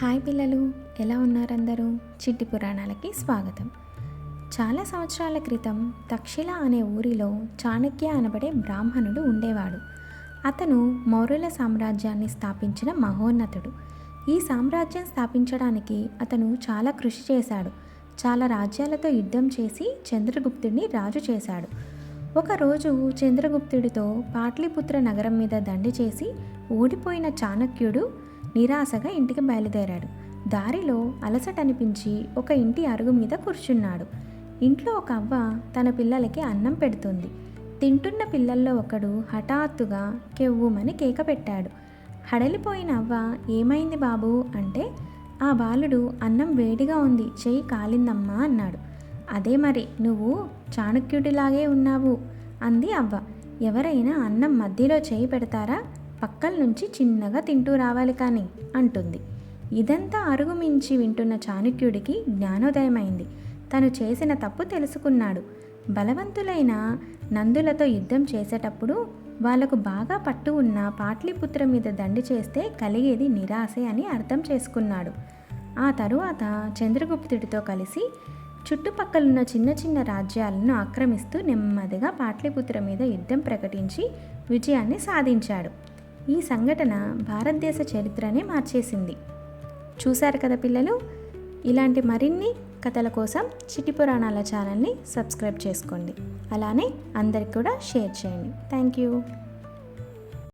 Hi పిల్లలు, ఎలా ఉన్నారు అందరూ? చిట్టి పురాణాలకి స్వాగతం. చాలా సంవత్సరాల క్రితం తక్షిల అనే ఊరిలో చాణక్య అనబడే బ్రాహ్మణుడు ఉండేవాడు. అతను మౌర్యుల సామ్రాజ్యాన్ని స్థాపించిన మహోన్నతుడు. ఈ సామ్రాజ్యం స్థాపించడానికి అతను చాలా కృషి చేశాడు. చాలా రాజ్యాలతో యుద్ధం చేసి చంద్రగుప్తుడిని రాజు చేశాడు. ఒకరోజు చంద్రగుప్తుడితో పాట్లిపుత్ర నగరం మీద దండి చేసి ఓడిపోయిన చాణక్యుడు నిరాశగా ఇంటికి బయలుదేరాడు. దారిలో అలసట అనిపించి ఒక ఇంటి అరుగు మీద కూర్చున్నాడు. ఇంట్లో ఒక అవ్వ తన పిల్లలకి అన్నం పెడుతుంది. తింటున్న పిల్లల్లో ఒకడు హఠాత్తుగా కెవ్వుమని కేక పెట్టాడు. హడలిపోయిన అవ్వ, ఏమైంది బాబు అంటే, ఆ బాలుడు, అన్నం వేడిగా ఉంది, చెయ్యి కాలిందమ్మా అన్నాడు. అదే మరి, నువ్వు చాణక్యుడిలాగే ఉన్నావు అంది అవ్వ. ఎవరైనా అన్నం మధ్యలో చేయి పెడతారా? పక్కల నుంచి చిన్నగా తింటూ రావాలి కానీ అంటుంది. ఇదంతా అరుగు మించి వింటున్న చాణక్యుడికి జ్ఞానోదయమైంది. తను చేసిన తప్పు తెలుసుకున్నాడు. బలవంతులైన నందులతో యుద్ధం చేసేటప్పుడు వాళ్లకు బాగా పట్టు ఉన్న పాట్లిపుత్ర మీద దండి చేస్తే కలిగేది నిరాశే అని అర్థం చేసుకున్నాడు. ఆ తరువాత చంద్రగుప్తుడితో కలిసి చుట్టుపక్కలున్న చిన్న చిన్న రాజ్యాలను ఆక్రమిస్తూ నెమ్మదిగా పాట్లిపుత్ర మీద యుద్ధం ప్రకటించి విజయాన్ని సాధించాడు. ఈ సంఘటన భారతదేశ చరిత్రనే మార్చేసింది. చూశారు కదా పిల్లలు? ఇలాంటి మరిన్ని కథల కోసం చిట్టి పురాణాల ఛానల్ని సబ్స్క్రైబ్ చేసుకోండి. అలానే అందరికి కూడా షేర్ చేయండి. Thank you.